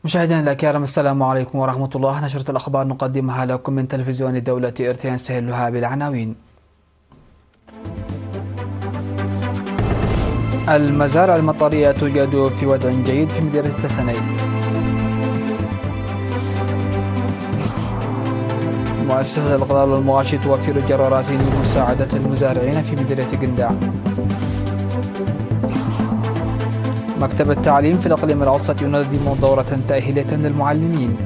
مشاهدينا الكرام، السلام عليكم ورحمة الله. نشرة الأخبار نقدمها لكم من تلفزيون الدولة إرتيا، نستهلها بالعناوين. المزارع المطرية توجد في وضع جيد في مدينة تسني. مؤسسة الغلال والمواشي توفر جرارات لمساعدة المزارعين في مدينة قنداع. مكتب التعليم في الإقليم الأوسط ينظم دورة تأهيلية للمعلمين.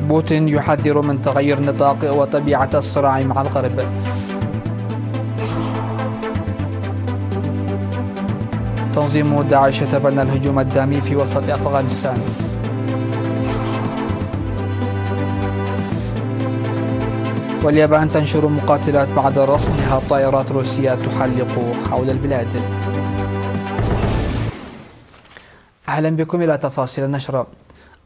بوتين يحذر من تغير نطاق وطبيعة الصراع مع الغرب. تنظيم داعش يتبنى الهجوم الدامي في وسط أفغانستان. واليابان تنشر مقاتلات بعد رصدها طائرات روسية تحلق حول البلاد. أهلا بكم إلى تفاصيل النشرة.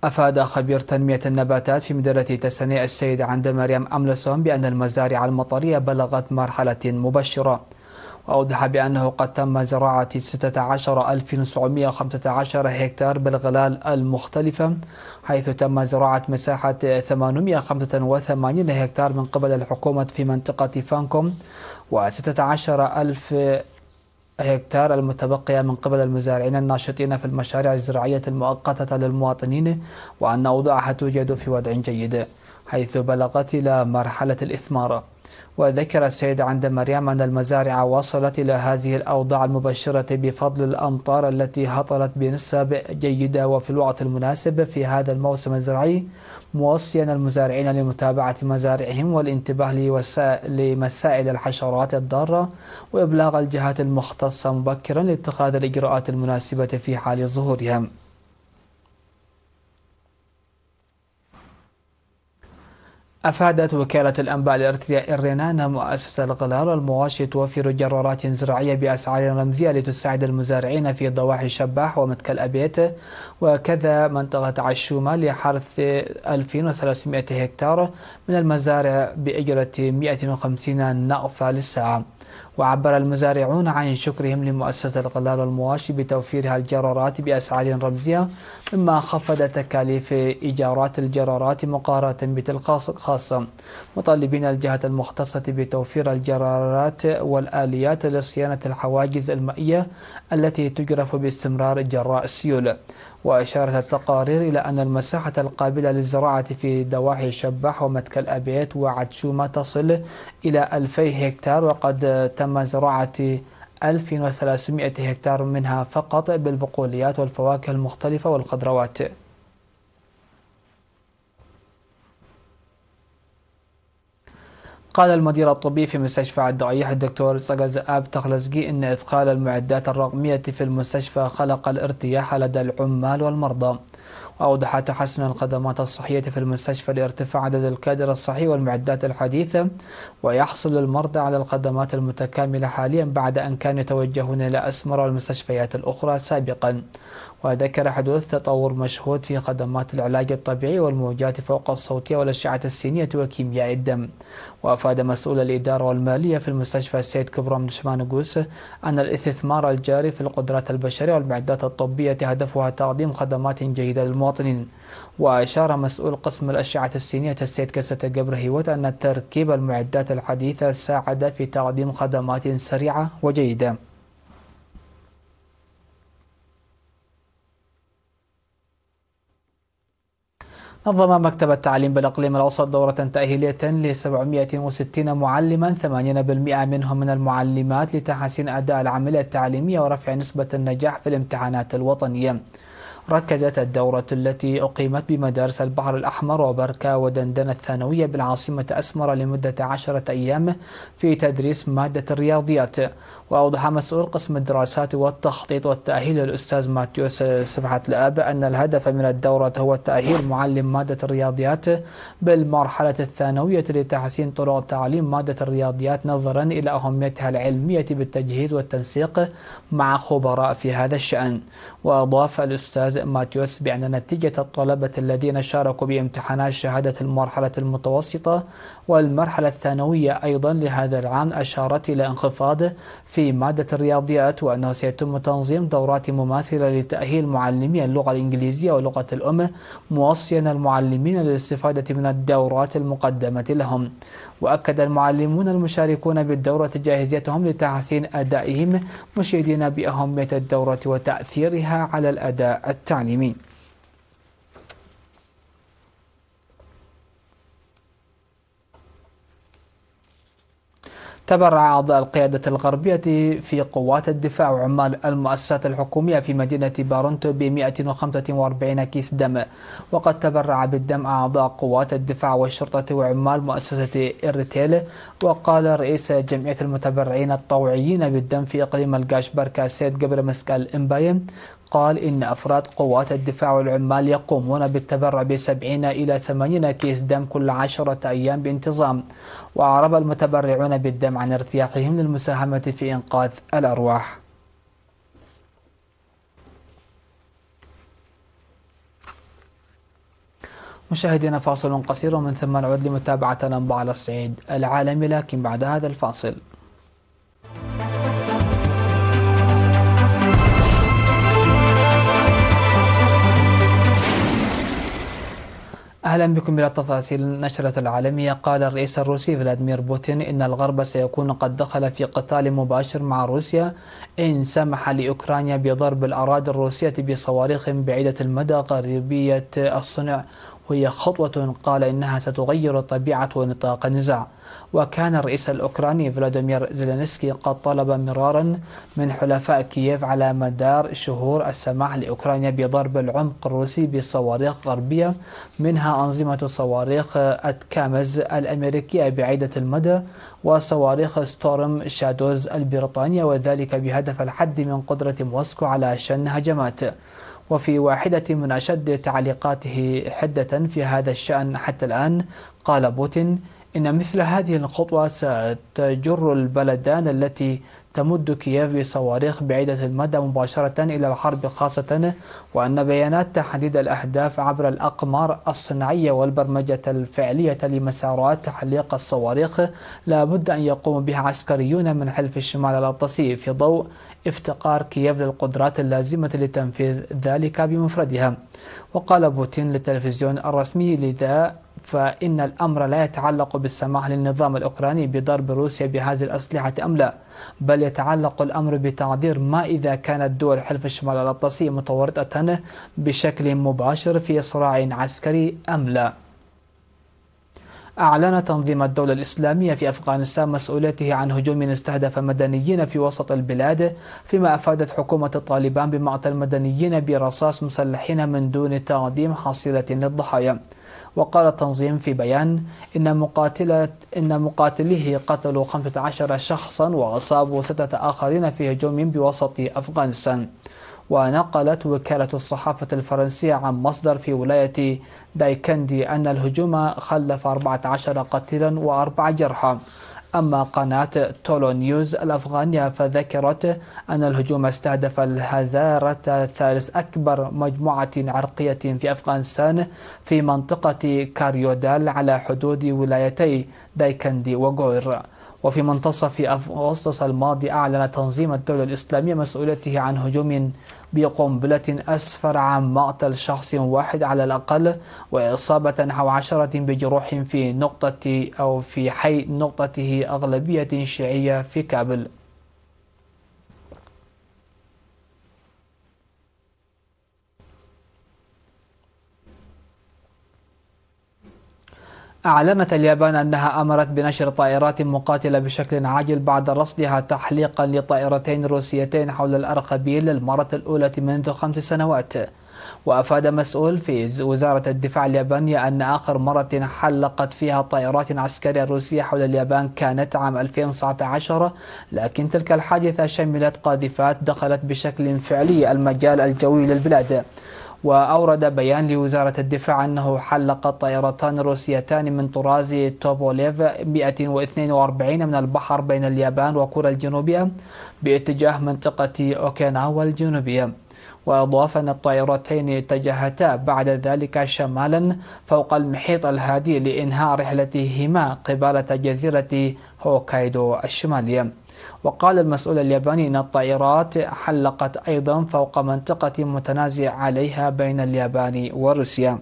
أفاد خبير تنمية النباتات في مديرية تسني السيد عند مريم أملسون بأن المزارع المطرية بلغت مرحلة مبشرة، وأوضح بأنه قد تم زراعة 16915 هكتار بالغلال المختلفة، حيث تم زراعة مساحة 885 هكتار من قبل الحكومة في منطقة فانكوم، و16000 هكتار المتبقية من قبل المزارعين الناشطين في المشاريع الزراعية المؤقتة للمواطنين، وأن أوضاعها توجد في وضع جيد حيث بلغت إلى مرحلة الإثمار. وذكر السيد عند مريم أن المزارع وصلت إلى هذه الأوضاع المبشرة بفضل الأمطار التي هطلت بنسب جيدة وفي الوقت المناسب في هذا الموسم الزراعي، موصيا المزارعين لمتابعة مزارعهم والانتباه لمسائل الحشرات الضارة وإبلاغ الجهات المختصة مبكرا لاتخاذ الإجراءات المناسبة في حال ظهورها. أفادت وكالة الأنباء الإرترية إرينا أن مؤسسة الغلال والمواشي توفر جرارات زراعية بأسعار رمزية لتساعد المزارعين في ضواحي شباح ومتكل أبيت وكذا منطقة عشومة لحرث 2300 هكتار من المزارع بإجرة 150 نأفة للساعة. وعبر المزارعون عن شكرهم لمؤسسة الغلال والمواشي بتوفيرها الجرارات بأسعار رمزية، مما خفض تكاليف إيجارات الجرارات مقارنة بتلك الخاصة، مطالبين الجهة المختصة بتوفير الجرارات والآليات لصيانة الحواجز المائية التي تجرف باستمرار جراء السيول. وأشارت التقارير إلى أن المساحة القابلة للزراعة في ضواحي شباح ومتكل أبيت وعدشومة تصل إلى 2000 هكتار، وقد تم زراعة 2300 هكتار منها فقط بالبقوليات والفواكه المختلفة والخضروات. قال المدير الطبي في مستشفى الضعيح الدكتور صقز آب تخلزقي إن إدخال المعدات الرقمية في المستشفى خلق الارتياح لدى العمال والمرضى. وأوضح تحسن الخدمات الصحية في المستشفى لارتفاع عدد الكادر الصحي والمعدات الحديثة، ويحصل المرضى على الخدمات المتكاملة حاليا بعد أن كانوا يتوجهون إلى أسمر والمستشفيات الأخرى سابقا. وذكر حدوث تطور مشهود في خدمات العلاج الطبيعي والموجات فوق الصوتية والأشعة السينية وكيمياء الدم. وأفاد مسؤول الإدارة والمالية في المستشفى السيد كبرام شمانقوس أن الاستثمار الجاري في القدرات البشرية والمعدات الطبية هدفها تقديم خدمات جيدة للمواطنين. وأشار مسؤول قسم الأشعة السينية السيد كسة قبر هيوت أن تركيب المعدات الحديثة ساعد في تقديم خدمات سريعة وجيدة. نظم مكتب التعليم بالإقليم الأوسط دورة تأهيلية ل 760 معلما، 80% منهم من المعلمات، لتحسين أداء العملية التعليمية ورفع نسبة النجاح في الامتحانات الوطنية. ركزت الدورة التي أقيمت بمدارس البحر الأحمر وبركة ودندن الثانوية بالعاصمة أسمر لمدة 10 أيام في تدريس مادة الرياضيات. وأوضح مسؤول قسم الدراسات والتخطيط والتأهيل الأستاذ ماتيوس سبحة الآب أن الهدف من الدورة هو تأهيل معلم مادة الرياضيات بالمرحلة الثانوية لتحسين طرق تعليم مادة الرياضيات نظرا إلى أهميتها العلمية بالتجهيز والتنسيق مع خبراء في هذا الشأن. وأضاف الأستاذ ماتيوس بأن نتيجة الطلبة الذين شاركوا بامتحانات شهادة المرحلة المتوسطة والمرحلة الثانوية أيضا لهذا العام أشارت إلى انخفاض في في مادة الرياضيات، وأنه سيتم تنظيم دورات مماثلة لتأهيل معلمي اللغة الإنجليزية ولغة الأم، موصيا المعلمين للاستفادة من الدورات المقدمة لهم. وأكد المعلمون المشاركون بالدورة جاهزيتهم لتحسين أدائهم، مشيدين بأهمية الدورة وتأثيرها على الأداء التعليمي. تبرع أعضاء القيادة الغربية في قوات الدفاع وعمال المؤسسات الحكومية في مدينة بارنتو ب 145 كيس دم. وقد تبرع بالدم أعضاء قوات الدفاع والشرطة وعمال مؤسسة إرتيل. وقال رئيس جمعية المتبرعين الطوعيين بالدم في إقليم القاشبركة سيد قبر مسكال إمبايم، قال إن أفراد قوات الدفاع والعمال يقومون بالتبرع ب70 إلى 80 كيس دم كل 10 أيام بانتظام. وأعرب المتبرعون بالدم عن ارتياحهم للمساهمة في إنقاذ الأرواح. مشاهدينا، فاصل قصير ومن ثم نعود لمتابعة الأنباء على الصعيد العالمي، لكن بعد هذا الفاصل. أهلا بكم إلى تفاصيل النشرة العالمية. قال الرئيس الروسي فلاديمير بوتين إن الغرب سيكون قد دخل في قتال مباشر مع روسيا إن سمح لأوكرانيا بضرب الأراضي الروسية بصواريخ بعيدة المدى غربية الصنع، وهي خطوة قال إنها ستغير طبيعة ونطاق النزاع. وكان الرئيس الأوكراني فلاديمير زيلينسكي قد طلب مرارا من حلفاء كييف على مدار شهور السماح لأوكرانيا بضرب العمق الروسي بصواريخ غربية، منها أنظمة صواريخ أتكامز الأمريكية بعيدة المدى وصواريخ ستورم شادوز البريطانية، وذلك بهدف الحد من قدرة موسكو على شن هجمات. وفي واحدة من أشد تعليقاته حدة في هذا الشأن حتى الآن، قال بوتين إن مثل هذه الخطوة ستجر البلدان التي تمد كييف بصواريخ بعيدة المدى مباشرة إلى الحرب، خاصة وأن بيانات تحديد الأهداف عبر الأقمار الصناعية والبرمجة الفعلية لمسارات تحليق الصواريخ لا بد أن يقوم بها عسكريون من حلف الشمال الأطلسي، في ضوء افتقار كييف للقدرات اللازمة لتنفيذ ذلك بمفردها. وقال بوتين للتلفزيون الرسمي: لذا فإن الأمر لا يتعلق بالسماح للنظام الأوكراني بضرب روسيا بهذه الأسلحة أم لا، بل يتعلق الأمر بتقدير ما إذا كانت دول حلف الشمال الأطلسي متورطة بشكل مباشر في صراع عسكري أم لا. أعلن تنظيم الدولة الإسلامية في أفغانستان مسؤوليته عن هجوم استهدف مدنيين في وسط البلاد، فيما أفادت حكومة طالبان بمقتل مدنيين برصاص مسلحين من دون تقديم حصيلة للضحايا. وقال التنظيم في بيان إن مقاتليه قتلوا 15 شخصا وأصابوا 6 آخرين في هجوم بوسط أفغانستان. ونقلت وكالة الصحافة الفرنسية عن مصدر في ولاية دايكندي أن الهجوم خلف 14 قتيلا و4 جرحى. أما قناة تولو نيوز الأفغانية فذكرت أن الهجوم استهدف الهزارة، ثالث أكبر مجموعة عرقية في أفغانستان، في منطقة كاريودال على حدود ولايتي دايكندي وغور. وفي منتصف أغسطس الماضي أعلن تنظيم الدولة الإسلامية مسؤوليته عن هجوم بقنبلة أسفر عن مقتل شخص واحد على الأقل وإصابة نحو 10 بجروح في حي نقطته أغلبية شيعية في كابل. أعلنت اليابان أنها أمرت بنشر طائرات مقاتلة بشكل عاجل بعد رصدها تحليقا لطائرتين روسيتين حول الأرخبيل للمرة الأولى منذ 5 سنوات. وأفاد مسؤول في وزارة الدفاع اليابانية أن آخر مرة حلقت فيها طائرات عسكرية روسية حول اليابان كانت عام 2019، لكن تلك الحادثة شملت قاذفات دخلت بشكل فعلي المجال الجوي للبلاد. وأورد بيان لوزارة الدفاع أنه حلقت طائرتان روسيتان من طراز توبوليف 142 من البحر بين اليابان وكوريا الجنوبية باتجاه منطقة أوكيناوا الجنوبية. وأضاف أن الطائرتين اتجهتا بعد ذلك شمالا فوق المحيط الهادي لإنهاء رحلتهما قبالة جزيرة هوكايدو الشمالية. وقال المسؤول الياباني أن الطائرات حلقت أيضا فوق منطقة متنازع عليها بين اليابان وروسيا.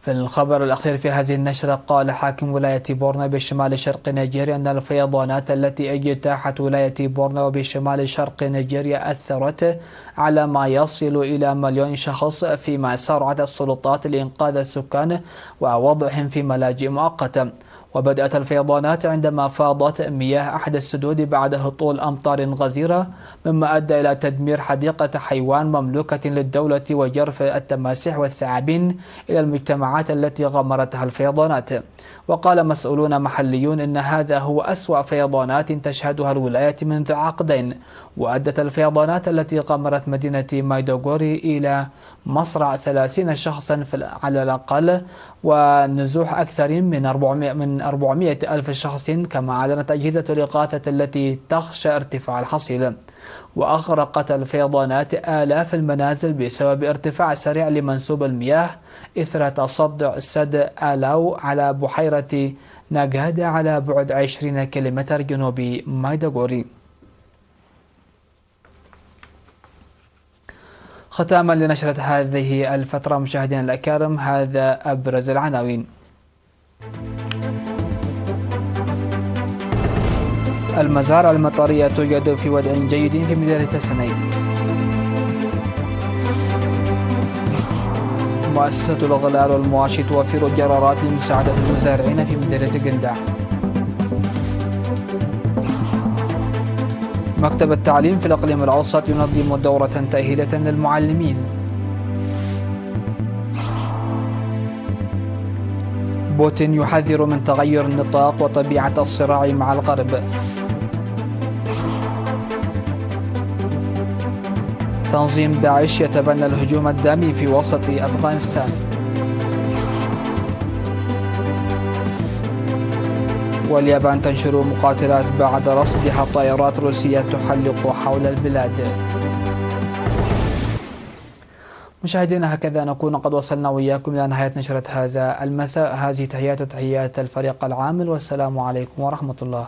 في الخبر الأخير في هذه النشرة، قال حاكم ولاية بورنو بشمال شرق نيجيريا أن الفيضانات التي اجتاحت ولاية بورنو بشمال شرق نيجيريا أثرت على ما يصل إلى 1,000,000 شخص، فيما سارعت السلطات لإنقاذ السكان ووضعهم في ملاجئ مؤقتة. وبدأت الفيضانات عندما فاضت مياه أحد السدود بعد هطول أمطار غزيرة، مما أدى إلى تدمير حديقة حيوان مملوكة للدولة وجرف التماسيح والثعابين إلى المجتمعات التي غمرتها الفيضانات. وقال مسؤولون محليون إن هذا هو أسوأ فيضانات تشهدها الولاية منذ عقدين، وأدت الفيضانات التي غمرت مدينة مايدوغوري إلى مصرع 30 شخصا على الأقل، ونزوح أكثر من 400 ألف شخص، كما أعلنت أجهزة الإغاثة التي تخشى ارتفاع الحصيلة. وأغرقت الفيضانات آلاف المنازل بسبب ارتفاع سريع لمنسوب المياه إثر تصدع سد آلاو على بحيرة ناغادا على بعد 20 كيلومتر جنوب مايدوغوري. ختاما لنشرة هذه الفترة مشاهدينا الأكارم، هذا أبرز العناوين. المزارع المطرية توجد في وضع جيد في مدينة سني. مؤسسة الغلال والمواشي توفر جرارات لمساعدة المزارعين في مدينة قنداع. مكتب التعليم في الإقليم الأوسط ينظم دورة تأهيلية للمعلمين. بوتين يحذر من تغير النطاق وطبيعة الصراع مع الغرب. تنظيم داعش يتبنى الهجوم الدامي في وسط أفغانستان. واليابان تنشر مقاتلات بعد رصدها طائرات روسية تحلق حول البلاد. مشاهدينا، هكذا نكون قد وصلنا وإياكم إلى نهاية نشرة هذا المساء. هذه تحيات الفريق العامل، والسلام عليكم ورحمة الله.